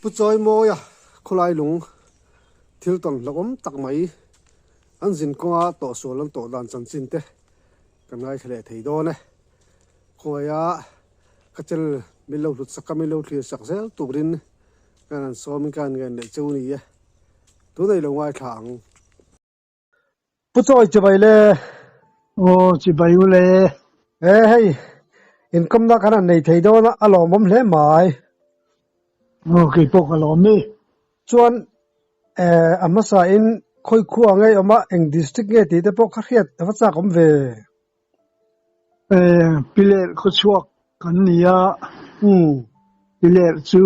不在么呀，可来龙，听懂了我们大美，安人讲多说人多难真真的，咁爱起来睇多呢，我呀，个只没路实个没路去实实多人，กันซ้อมกันกันในเจ้านี้ตัวในลงไว้ทางผู้ช่วยจะไปเลยโอ้จะไปอยู่เลยเฮ้ยอินคำนักขนาดในไทยด้วยนะอารมณ์ผมเล่หมายโอ้กี่พวกอารมณ์นี่ชวนอามาสายอินค่อยคั่วไงอามาเองดิสติกไงที่แต่พวกเขาเรียกภาษาคำเวพิเลร์เขาชวกกันเนี่ยพิเลร์จู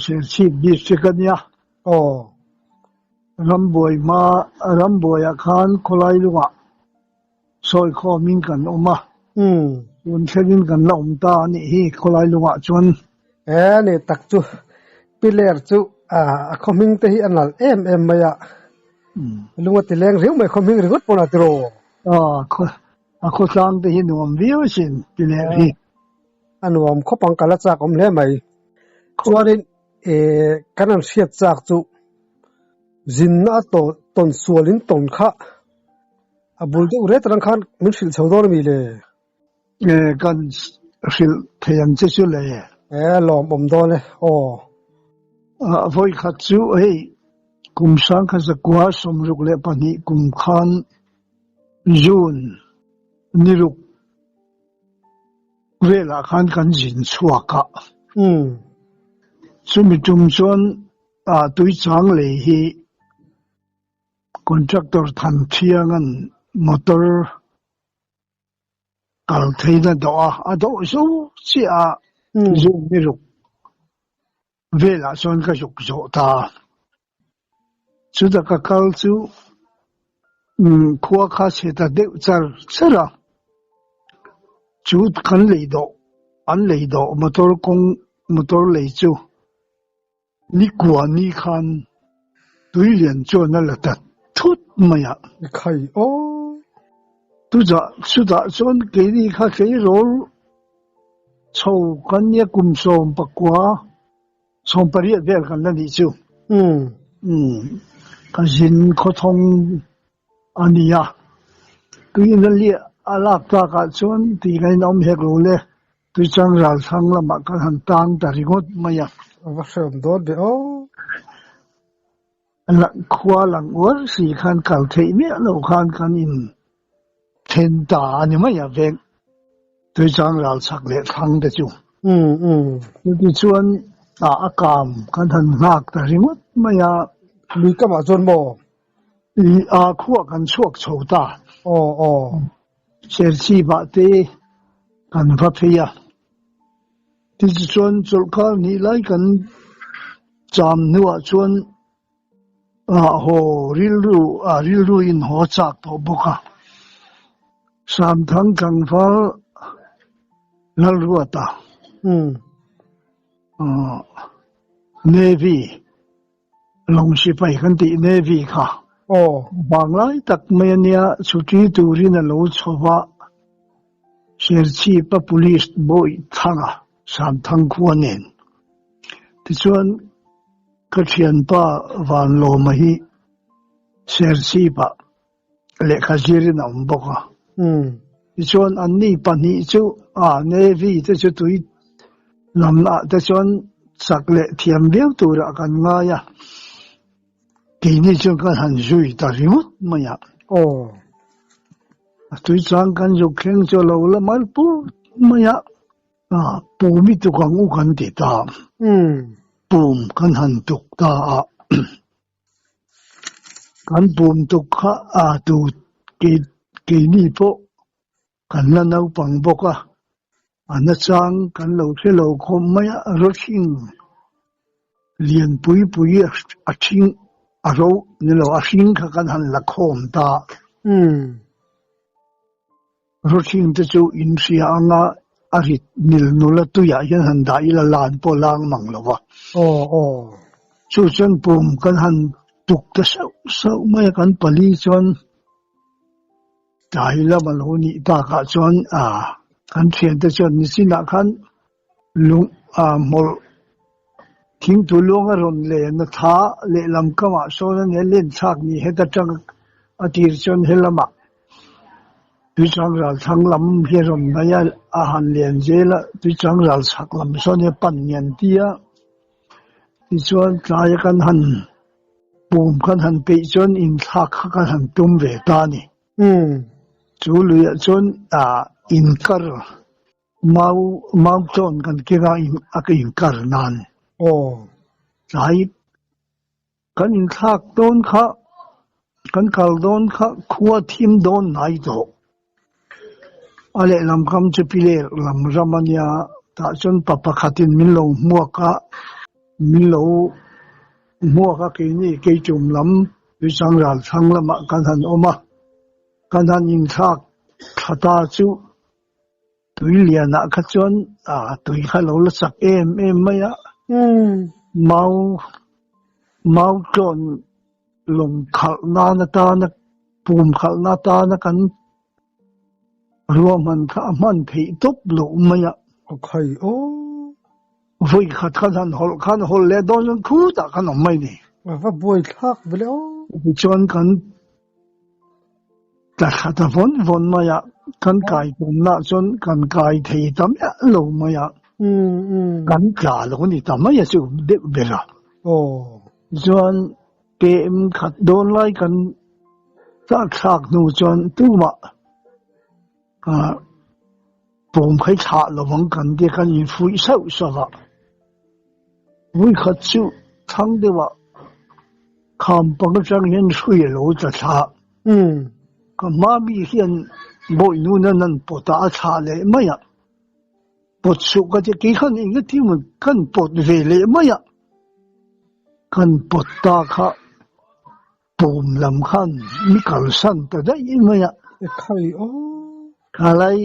เสียชีพดิสติกกันเนี่ยโอ้รำบวยมารำบวยอาคารคนไรลูกอ่ะซอยข้อมิงกันออกมาวันเช้ากันละตานี่ฮีคนไรลูกอ่ะจวนนี่ตักจูพิเลร์จูคอมมิงเตฮีอันนั้นมายะลุงว่าติเลงเรียวไม่คอมมิงริกุตปนัดโรคนสร้างเตฮีนวมวิวสินพิเลร์ฮีอันวมเขาปังกันละจากอมเล่ไหมชวนกันนั่นเสียจากจูจินน่าตนส่วนลิ้นตนข้าบุลดูเรตรังคันมันสิลชาวดอนมีเลยกันสิลเทียนเจ้าเลยหลอมอมดอนเลยโอ้พอยขัดจูกุมสังขสกัวสมรุกเล็ปนีกุมขันจูนนิรุกเวลาขันกันจินชัวกะสมิจุมชวนตุยจังเลยฮีคอนแทคเตอร์ทันเทียงันมอเตอร์กัลเทนดอดอสูเสียจูนิรุกเวลาส่วนก็ยุกโจตาสุดก็คัลจูขัวข้าเสตเดือดจัลเสระจุดกันเลยดออันเลยดอมอเตอร์คงมอเตอร์เลยจูนี่กว่านี่คันตุยเรียนจนนั่นแหละแต่ทุกไม่อะใครโอ้ตุจะสุดาจนเกี่ยข้าเกี่ยรอลชาวกันเนี่ยกุมสมปะกว่าสมปริยัติเดียกันนั่นดิจูกันสินขทงอันนี้อะตุยนั่นเลี้ยอาลักตากาจนที่ไงน้องเฮกโลเล่ตุยจังรัลสังละมากันหันตังแต่ริงดไม่อะว่าเสริมโดดเดียวหลังขวาหลังวัดสี่ขันกัลเทมีเราขันกันอินเทนตานี่ไม่อยากเองโดยจังเราสักเล็กครั้งเดียวที่ชวนอากามกันทันนักแต่ริมดไม่อยากมีก็มาจนบ่ขวากันชวกโชตาโอ้เชลซีบาเตกันพัทยาที่ชวนจุลการนี่ไล่กันจำนัวชวนโหริลรูอินหัวจักตัวบุกสามทั้งกังฟ้าลัลรัวตาเนวีลงชิไปกันที่เนวีค่ะบางรายตักเมียเนี่ยสุดที่ตูรินลูชวะเชลซีปะพุลิสบอยทั้งสามทั้งขวานินที่ชวนก็เทียนป้าวันโลมาฮีเชลซีปะเล็กขจิรินอุบกะที่ชวนอันนี้ปนนี้จูเนวีที่จะตุยลำละที่ชวนสักเล็กเทียมเบี้ยวตัวละกันง่ายกีนี่จงกันหันจุยตาริมุดไม่อยากตุยจังกันจุกเข่งจะเราละมันปูไม่อยากปูมิตุกังอุกันติดตามปูมกันหันตุกตากันปูมตุกข้าตูกีนี่พกกันนั่นเอาปังบกอันนั้นจังกันเราเที่ยวคมไม่รถชิงเลียนปุยอาชิงเราเนี่ยเราอาชิงกันหันละคมตารถชิงจะจูอินเสียงอาริตนิลนุลตุยายันหันได้ละลานโปลังมังละวะจูจนปุ่มกันหันตุกจะเศร้าไม่กันปลีจนได้ละมันหูนี่ตากาจนกันเทียนจะจนนิสินะกันลุงมอลเท thing tu luang a ron le na tha le lam kama so na ne len chak ni heta tang atir chon helama tu chang ral thang lam he ron na ya a han len jela tu chang ral sak lam so ne pan nyan tia ti chuan tlai kan han pum kan han pe chon in thak kan han tum ve ta ni chu lu ya chon in kar mau chon kan ke ga in kar nan tlai kan in thak don kha kan kal don kha khuwa thim don nai do ale lam kam che pile lam ramanya ta chon papa khatin min lo mua ka ke ni ke chum lam wi sang ral sang lama kan han oma kan han in thak khata chu tui liana kha chon tui kha lo la sak em maya mau chon lồng khal na ta na pum khal na ta na kan ruam man kha man thei top lo maya okay vui khát khăn hol le don khu ta kan mai ni và bôi thác về đó chon kan ta khata von maya kan kai tum na chon kan kai thei tam ya lo maya kan ka lo ni tam ya chu de bera chon ke khat don lai kan sak nu chon tu ma bom khai cha lo wang kan de kan in fui sau sa wa vui khát chu thang de wa kham pang chang hian shui lo cha cha ka ma bi hian boi nu na nan pota cha le maya pot su ka je ki khan ing ti mun kan pot ve le maya kan pot ta kha pom lam khan mi kal san ta dai maya khai ka lai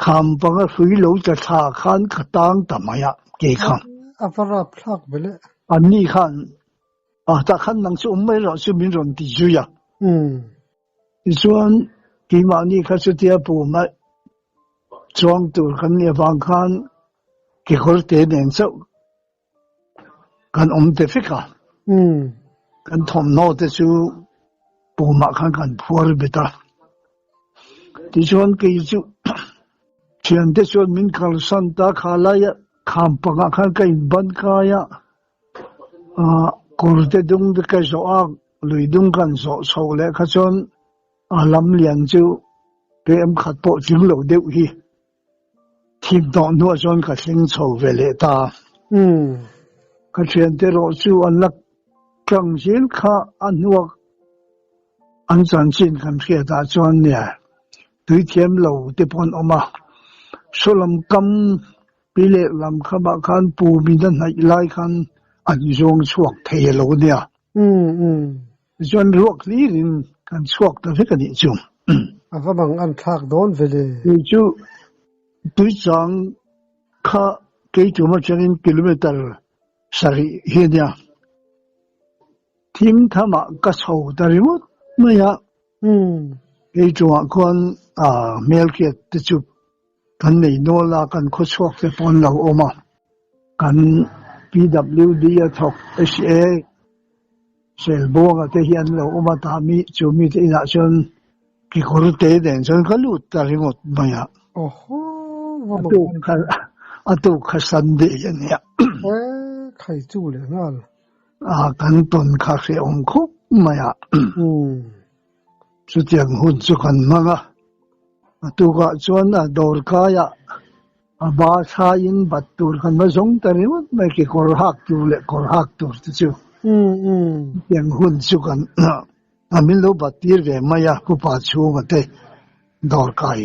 kham pang shui lo cha cha khan khatang ta maya ke khan afara plak bele ani khan ta khan nang chu mai ro chu min ron ti ju ya chuan ki ma ni kha chu tia pu ma chuang tu kan ni wang khan ki khol te nen so kan te fika kan thom no te chu pu ma khan kan phuar beta ti chuan ki chu chian te chuan min kal san ta khala ya kham panga khan kai ban kaya kurte dung de kai so a lui dung kan so le kha chon lam lian chu pe em khat po jing lo deu hi thim do no chon ka sing chho ve le ta ka chen te ro chu an lak kang jin kha an nuak an chan chin kan khia ta chon ne tui thiam lo te pon oma solam kam pile lam khaba khan pu mi dan hai lai khan an zong chuak thei lo nia chuan ruak li rin kan chuak ta ve kan ni chum ava bang an thak don vele chu tui chang kha ke chu ma changin kilometer sari he nia thim thama ka chho ta rimut maya ke chu kon mel ke te chu kan nei no la kan kho chok te pon lo oma kan PWD a thok HA sel bonga te hian lo oma ta mi chu mi te ina chon ki khor te den chon ka lut ta rimot maya atu kha san de ya khai chu le ngal kan ton kha se om khop maya chu tiang hun chu kan manga tu ga chuan dor kaya ba sa in batur kan ma zong tari wat mai ki kor hak tu chu yang hun chu kan amin lo batir ve maya ku pa chu ma te dor kai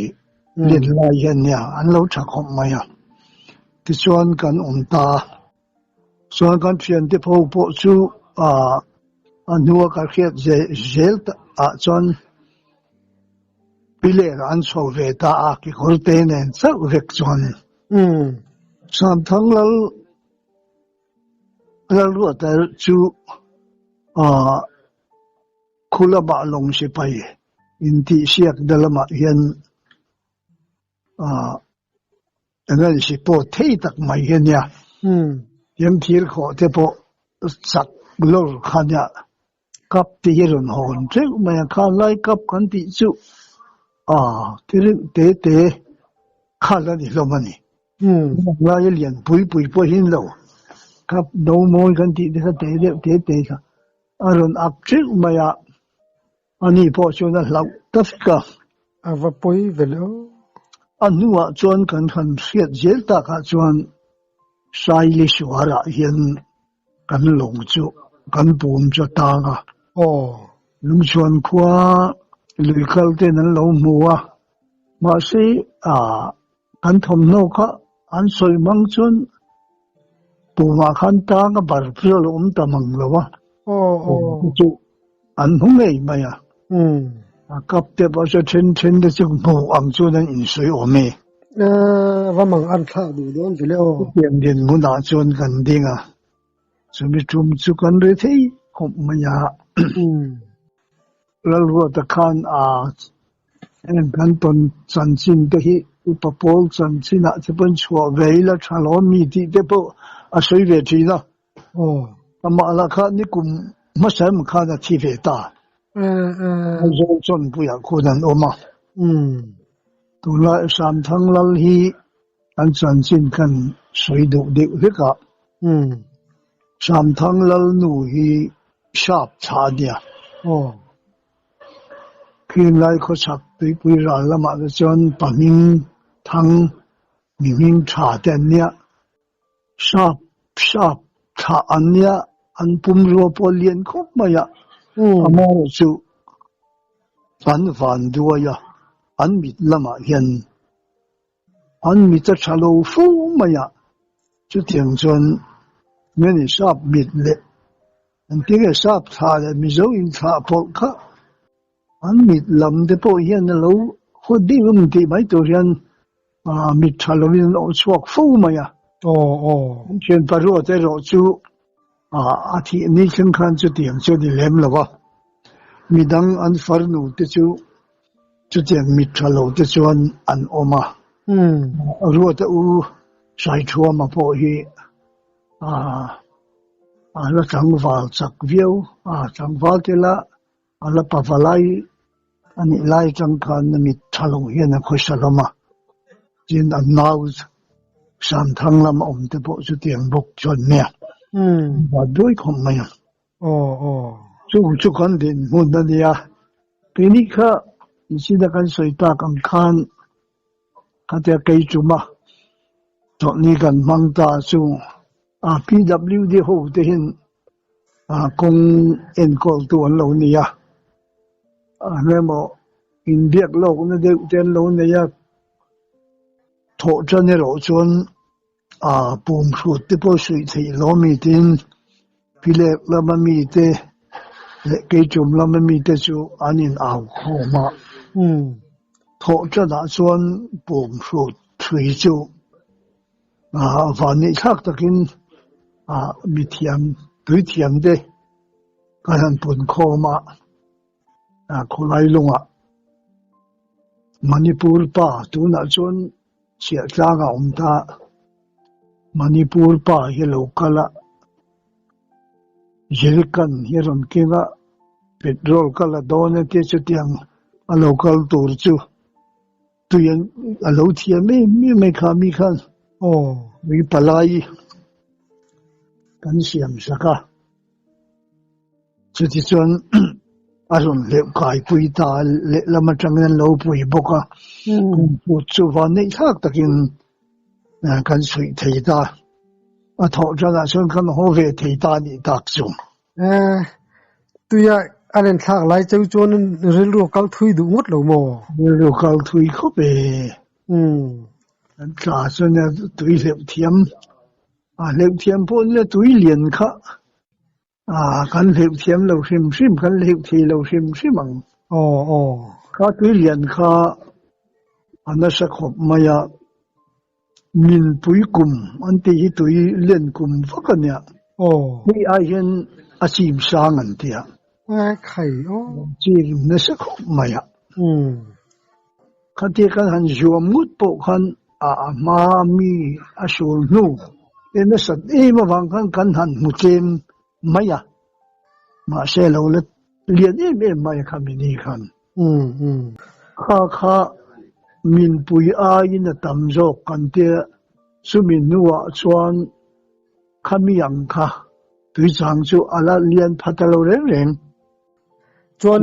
lin la yan ya an lo tha khom maya ti chuan kan ta chuan kan thian te pho po chu anua ka khiat zel chuan pile an so ve ta ki khol te nen sa vek chuan sam thang lal ru ta chu khula ba long se pai in ti siak dalama hian angal si po thei tak mai hian ya Yếm thiệt khó thế bộ sạc lor khăn ya cấp tí hiền hồn chứ mà khăn lại cấp khăn tí chú thế thế khăn là đi lâu mà nè lại liền bùi hin lâu cấp đầu môi khăn tí thế cả rồi áp chứ mà anh ấy bỏ cho nó lâu tất cả và bôi về lâu anh nuôi chuan khăn siết dễ ta cả chuan sai lý xóa ra hiện kan long chu kan bum cho ta ga lung chuan khua lui khal te nan lo muwa ma se kan thom no kha an soi mang chun puma khan ta ga bar phlo lo ta mang lo wa chu an hung ei ma ya kap te ba cho chen de chu mo ang chu nan in soi o me và mang ăn thả đủ luôn về lâu tiền điện muốn đã chuan kan dinga chumi chum chu kan re thei khom ma ya lalwa ta khan en kan ton chan chin te hi upapol chan china che pon chua veila thalo mi ti te po a soi ve thi na ama la kha ni kum ma sam kha da thi ve ta zo chon pu ya ko dan oma tu la sam thang lal hi an chan chin kan soi du de ve ka sam thang lal nu hi sharp cha dia khi lai ko chak tui pui ra lama de chon paming thang ming cha ten nia sharp cha ania an pum ro polian khop ma ya ama chu an van duwa ya an mit lama hian an mit ta chalo fu ma ya chu tiang chon meni sharp mit le an tinge sharp cha le mi zo in cha pol kha an mit lam de po hian lo khod di ti mai to hian mit thalawin o chuak fu ma ya chen paru te ro chu a thi ni chen khan chu tiang chu di lem lo wa midang an far nu te chu tiang mit thalo te chuan an oma ro te u sai thua ma po hi la chang wal chak viau chang wal te la ala pavalai ani lai chang khan mi thalo hian a khoi saloma jin an naus sam thang lam om te po chu tiang bok chon ne ba doi khom mai chu kan din mun na dia pini kha si da kan soi ta kan khan ka te kai chu ma to ni kan mang ta chu PWD ho te hin kong en kol tu an lo ni ya nemo in biak lo na de ten lo ne ya tho chan ro chon pum khut te po sui thei lo mi tin pile la ma mi te le ke chum la ma mi te chu anin aw kho ma tho cha da chon pum khut thui chu va ni thak takin mi thiam tui thiam de kan pun kho ma khulai lunga Manipur pa tu na chon chia tanga ta Manipur pa hi lokala yelkan hiron kinga petrol kala done te chu tiang a local tur chu tuyen a lo thia me kha mi khan mi palai kan siam saka chu ti chon aron le kai pui ta le lama changan lo pui boka pu chu van nei thak takin kan sui thei ta a tho jana chon kan ho ve thei ta ni tak chung tuya alen thak lai chau chon rel ro kal thui du ngot lo mo ro kal thui kho be an tla chon na tui le thiam le thiam pon le tui lian kha kan leu thiam lo hrim kan leu thi lo hrim ang kha tui lian kha ana sa khop maya min pui kum anti hi tui len kum fakanya ni a hian a chim sang an tia khai chim na sa khop maya kha te kan han zuam mut po khan ma mi a sul nu nên nó sẵn ý mà vàng căn hẳn một chêm mấy à mà xe lâu lết liền em mấy khám đi khăn khá mình bùi ai là tầm rộ cần tia su mình nuwa chuan khami ang kha tui chang chu ala lian phatalo reng chuan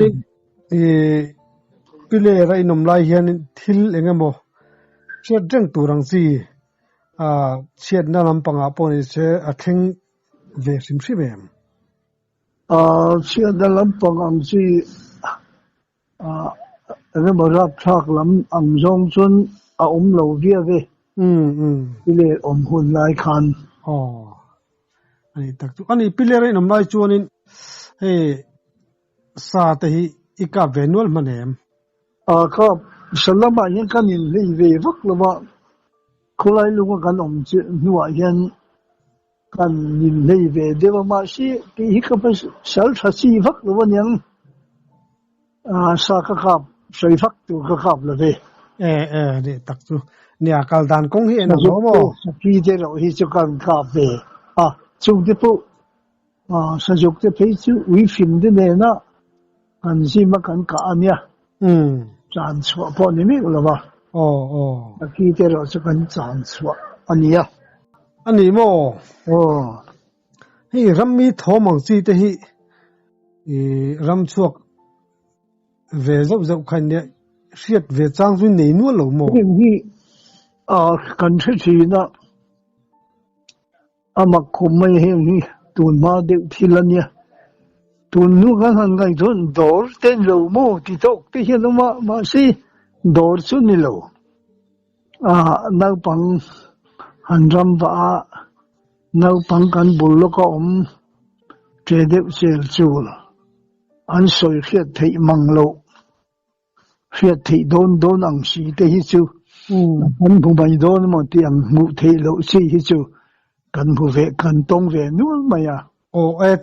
pile rai nom lai hian thil engemaw chiat reng turang chi chiat na lampanga pawh se a thleng ve hrim hrim em chia da lampang ang chi engemaw rap thak lam ang zong chun a lo via ve pile hun lai khan ani tak chu ani pile rai nom lai chuanin sa te hi ika venual manem kha salama yan kanin lei ve vak lama khulai lunga kan chi nuwa yan kan nin lei ve dewa ma si ki hika pas sal thasi vak lama yang sa ka kap sai vak tu ka kap la ve de tak chu nia kal dan kong hi na lo mo ki de ro hi chu kan kap ve chu de pu sa jok te pe chu wi fin de ne na kan si ma kan ka ania chan chua po ni mi lo ba ki de ro chu kan chan chua ania ani mo hi rammi thomang chi te hi ram chuak ve zau zau khan ne riat ve chang chu nei nu lo mo hi kan thi na amak khum mai he ni tun ma de philania tun nu kan han ngai thon dor ten lo mo ti tok ti hian ma si dor chu ni lo nau pang han ram ba nau pang kan bul lo ko tre de sel chul an soi khiat thei mang lo khiat thei don ang si te hi chu an bu bai don mo ti ang mu thei lo si hi chu kan bu ve kan tong ve nu ma ya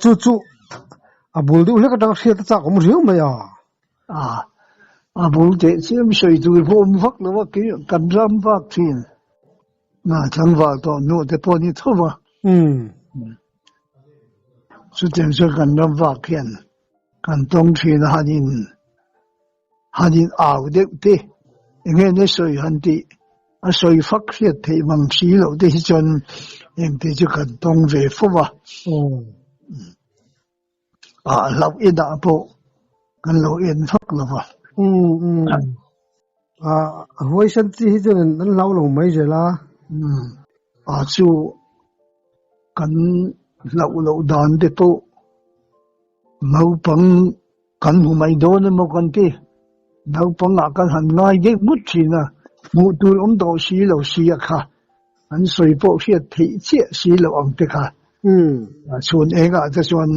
chu abul du le ka dang khiat cha kom riu ma ya abul te chiam soi tu vom vak lo wa ki kan ram vak thin na chang va to nu te po ni tho wa su ten so kan ram vak hian kan tong thin hanin au de te nge ne soi han ti a soi fak khiat thei mang si lo te hi chon em te chu kan tong ve fu wa lau in da po kan lo in phak lo wa hoi san chi hi chen nan lau lo mai je la chu kan lo dan de po mau pang kan hu mai do ne mo kan ti mau pang kan han ngai ge mut chi na mu tu do si lo si kha an soi po khiat thi che si lo ang te kha chun e ga cha chuan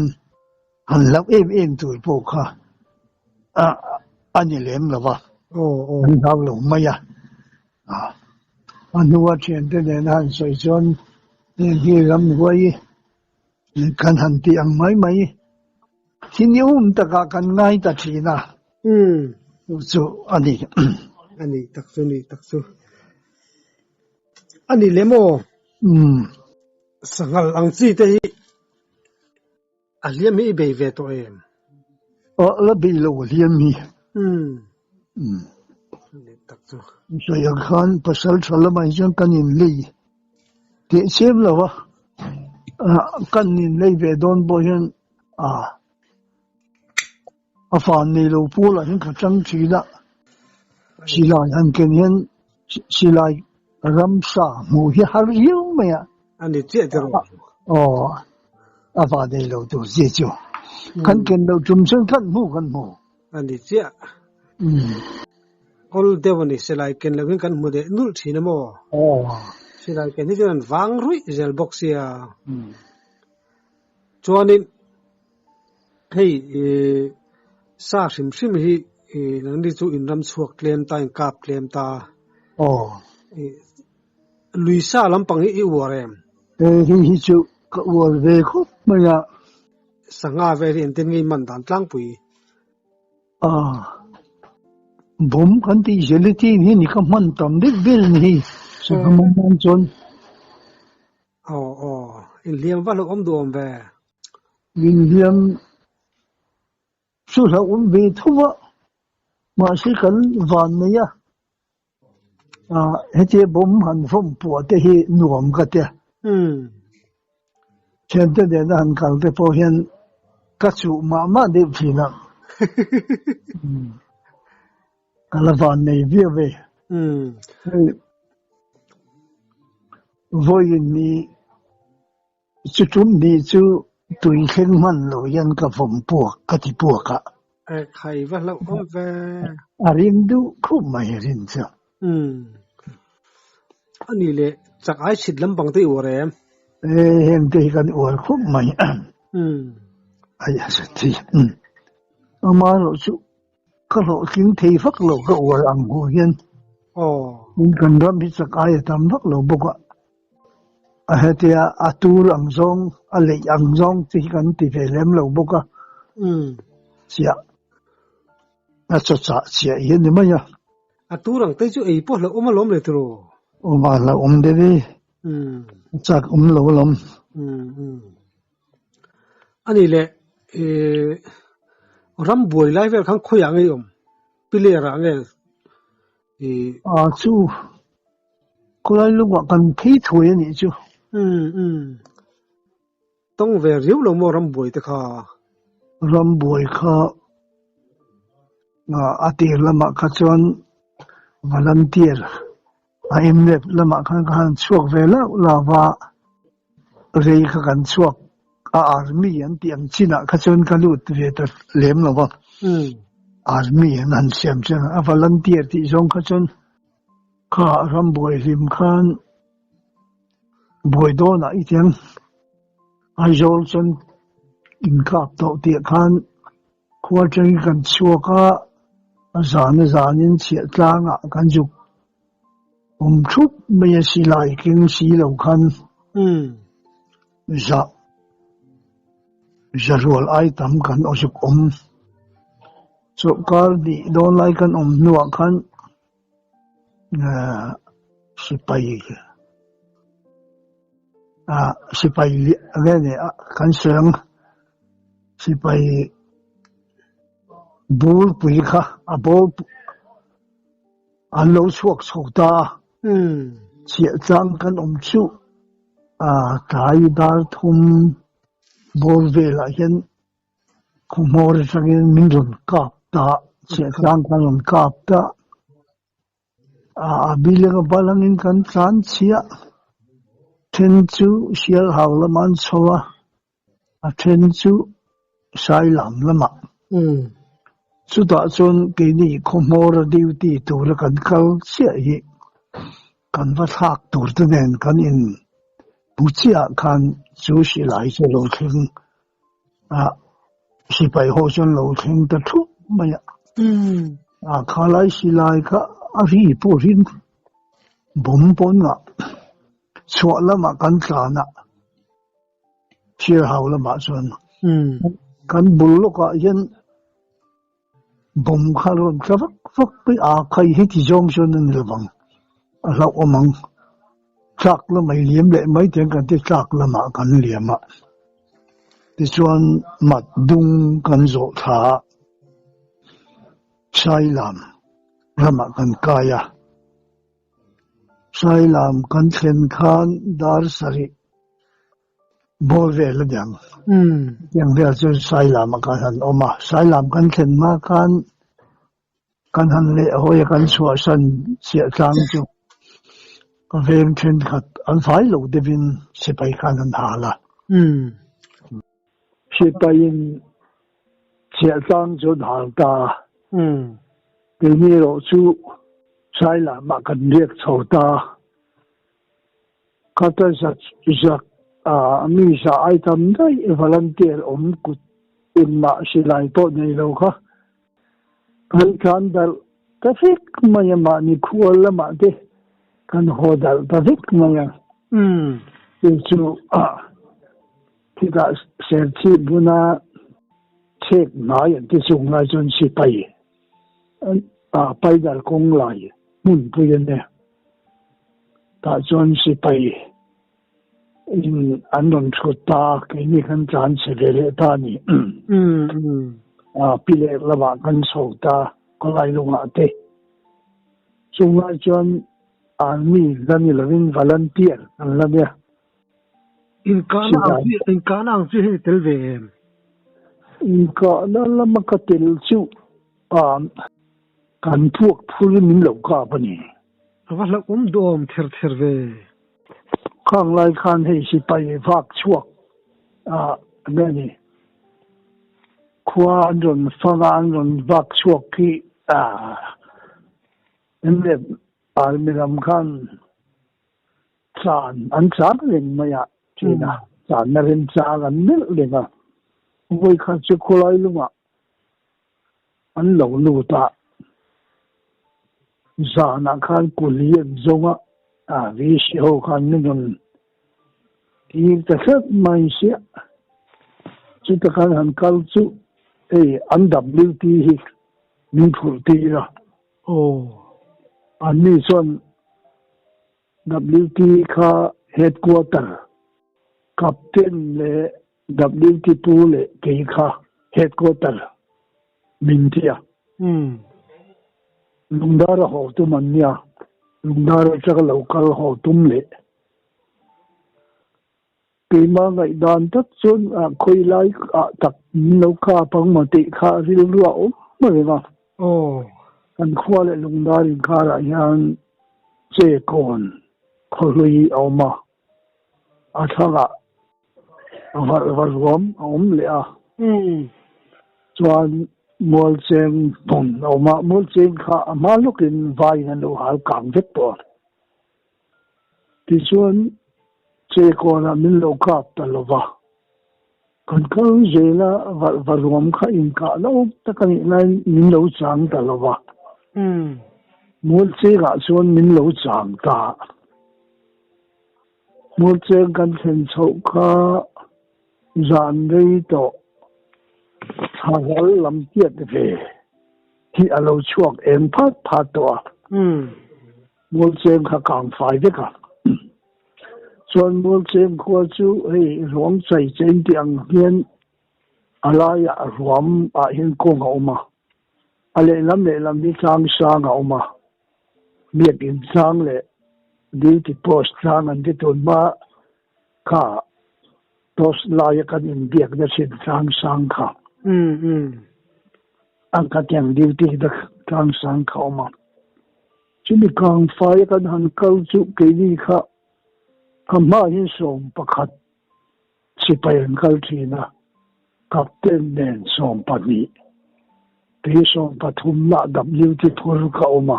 han lau em tu po kha ani lem lo wa an dau lo mai ya an nuwa chen de ne han soi chuan ni hi ram wai kan han ti ang mai hin yum ta ka kan ngai ta thi na chu ani tak su ani lemo sangal ang chi te hi aliam mi be ve to em la bi lo liam mi tak su so ya khan pasal salamai jan kanin lei te sem lo wa kanin lei ve don bo hian afan ni lo pu la hin kha chang chi da silai an ken hian silai ram sa mu hi har yu ma ya ani che te ro afa de lo tu je chu kan ken lo chum chen kan mu ani che ol devani selai ken lawin kan mu de nul thina mo selai ken ni jan wang rui zel box ya chuanin hei sa hrim hi nang ni chu in ram chuak tlem ta in kap tlem ta luisa lampang hi warem hi chu ka war ve khop ma ya sanga ve rin ten ngi man dan tlang pui bom kan ti jeliti ni ka man tam de bil ni sa man chon in liam va lo om dom ve William su la be thuwa ma si kan van ne ya heti bom han vom pu te hi nuam ka te chen te de han kal te po hian ka chu ma de phina kala van nei ve voi ni chu tum ni chu tui khen man lo yan ka vom pu ka ti pu ka khai va lo om ve arim du khu mai rin cha ani le chak ai chit lam bang te ore hem te kan or khu mai ai sa ti ama lo chu ka lo king thei phak lo ka or ang hu hian mun kan ram bi chak ai tam phak lo bu ka a hetia atur ang zong a le ang zong ti kan ti ve lem lo bu ka chia a cho cha chia yen ni ma ya aturang te chu ei po lo om lom le tro o ma la om de ni chak lo lom ani le ram boi lai ver khang khoyang ei om pile ra nge chu ko lai lu wa kan phi thoi ni chu tong ve riu lo mo ram boi te kha ram boi kha ati lama kha chon volunteer em ne lama khan chuak ve la wa rei kha kan chuak army an tiang china kha chon ka lut ve ta lem lo wa army an siam chen a volunteer ti zong kha chon kha ram boi lim khan boi do na i tiang ai zol chon in kap to ti khan khwa chang kan chuaka zanin chia tlanga kan juk thup me si lai king si lo khan za rol ai tam kan osuk so kar di don lai kan nuwa khan sipai ne kan serang sipai bul pui kha a bol an lo chuak chhota chia chang kan chu tai dar thum bol ve la hian khumor changin min ron kap ta chia chang kan ron kap ta bilang balangin kan tlan chia then chu sial hawla man chowa then chu sai lam lama chu da chon ke ni khomor duty tur kan kal chia hi kan va thak tur te nen kan in buchia khan chu si lai che lo thing si pai ho chon lo thing ta thu ma ya khalai si lai ka ri po rin bom pon na chwa lama kan tlana chia hawla ma chon kan bul lo ka yen bom khalon vak pe khai hi ti jong chon nen lewang a lau omang chak la mai liam le mai ten kan te chak lama kan liama ti chuan mat dung kan zo tha sai lam lama kan kaya sai lam kan thlen khan dar sari bol ve la dang yang ve chu sai lam kan han oma sai lam kan thlen ma kan han le hoi kan chua san sia tlang chu ka vem chen khat an fai lo devin sipai khan an hala sipai in sia tlang chu hal ta ke ni ro chu sai lam ma kan riek chho ta ka ta sa mi sa ai tam dai volunteer kut in ma silai to nei lo kha kan dal traffic maya ma ni khual lama de kan hodal traffic maya chu kita serti buna check na yan ti chung lai chon si pai pai dal kong lai mun pu yan ne ta chon si pai in an non chuta ke ni kan chan se le ta ni pile lama kan sota ko lai lunga te chunga chon army lani loving volunteer an la ya in kana ang chi tel ve in ka na lama ka tel chu kan thuốc phul min lo ka pani awa la dom ther ve khang lai khan hei si pai vak chuak ngani khua ron fanga ron vak chuak ki ende almiram khan chan an chan len maya china chan na ren cha gan mil lenga voi kha chu kholai lunga an lo lu ta zana khan kulian zonga vi shi ho khan nun ti ta sat mai sia chu ta khan han kal chu an WT hi min phur ti ra an ni son WT kha headquarter captain le WT2 le ke kha headquarter min tia lungdara ho tu man nia lungdara chak local ho tum le pima ngai dan tak chun khoi lai tak lo kha pang ma ti kha ril ruwa ma nga kan khwa le lungdari kha ra yan che kon kholui oma athanga var rom le chuan mol cheng pon oma mol cheng kha ma lukin vai na lo hal kang vet to ti chuan che kona min lo kap ta lova kan kal jela var rom kha in ka lo ta kan nai min lo chang ta lova mol che ga chuan min lo chang ta mol cheng kan chen chau kha zan dei to hal lam tiat ve hi alo chuak em phat to mol cheng kha kang fai de ka chuan mol cheng kho chu hei rom chai chen tiang hian alaya rom a hin ko nga oma ale lam ni chang sa nga oma biat in chang le di post chang an di ton ma kha tos lai kan in biak da sin chang sang kha ang ka tiang duty da chang sang kha oma chumi kang fai kan han kal chu ke ni kha kama hin som pakhat sipayan kal thina captain nen som pani pe som pathum na WT thur ka oma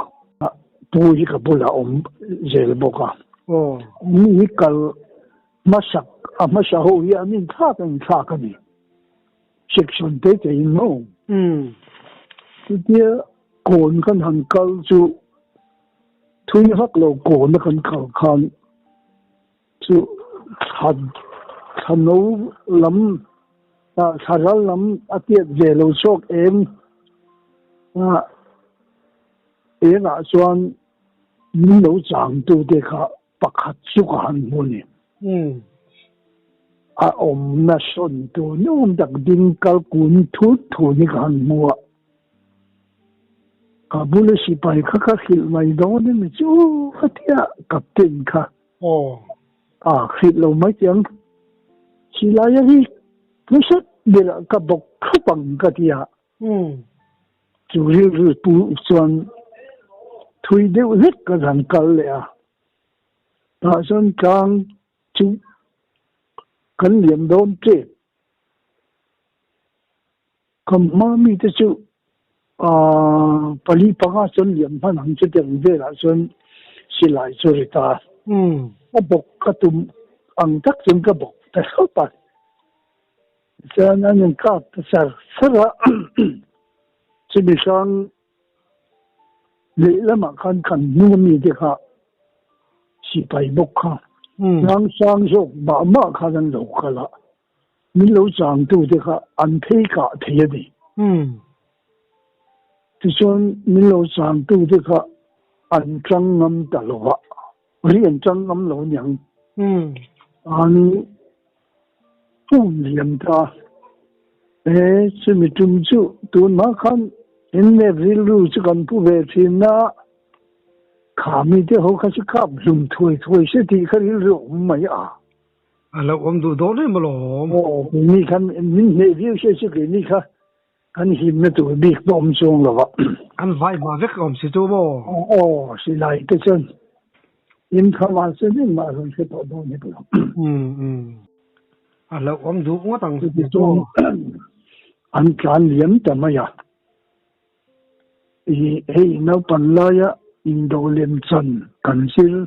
pui ka bula zel boka ni kal masak amasha ho ya min tha ka ni section te no dia kon kan han kal chu thui hak lo kon kan khal khan chu thano lam saral lam atiat zelo sok em na chuan min lo chang tu de kha pakhat chu ka han muni om na son tu num dak ding kal kun thu ni kan mua kabul si pai kha khil mai do ni mi chu khatia captain kha khil lo mai chang si la ya hi pusat de ka bok khapang ka tia chu ri pu chuan thui de lit ka ran kal le ta son kang chu kan liam dom tre kam ma mi te chu pali panga chon liam phan hang chu teng ve la chon silai chu ri ta bok ka tum ang tak chun ka bok ta pa chan an ka ta sara chi mi sang le lama kan nu mi de kha si pai bok kha nang sang so ba ma kha dan lo khala min lo chang tu de kha an thei ka thei di ti chon min lo chang tu de kha an chang ngam ta lo wa ri an chang ngam lo nyang anh phun liềm ta chỉ mình chung chú tuần mà khăn in nè vì lưu chỉ cần phụ về thì na khả mi thế họ khai khắp dùng thôi thôi sẽ thì khai lưu mà ya lâu ông đủ đó đấy mà lo mi khăn mình nè vì sẽ cái mi khăn khăn hiểm nó tụi biết bom xong rồi anh vai mà vết ông sẽ cho bò sẽ lại cái chân in khám ăn sẽ nên mà rồi sẽ tổ đó như vậy lâu ông đủ cũng tăng thì cho anh can liếm tầm mà ya hey nó phần lại ya in đồ liếm chân cần xin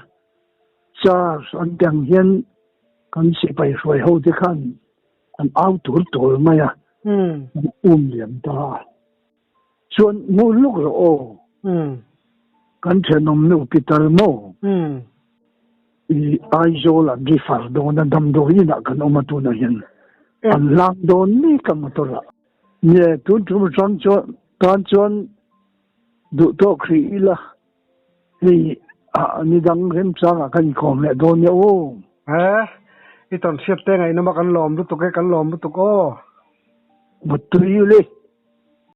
cha anh đang hiện cần sẽ phải xoay hậu thì khăn anh áo tuổi mà ya liếm ta chuẩn mua lúc rồi cần chơi nôm nụ pitar mo ai zo la di far do na dam do ina kan o matu na hin an lang do ni ka motora ye tu chan chon du to khri ila ni ni dang rem changa kan khom le do ni o iton siap te ngai na makan lom lu to ke kan lom lu to ko matu yu le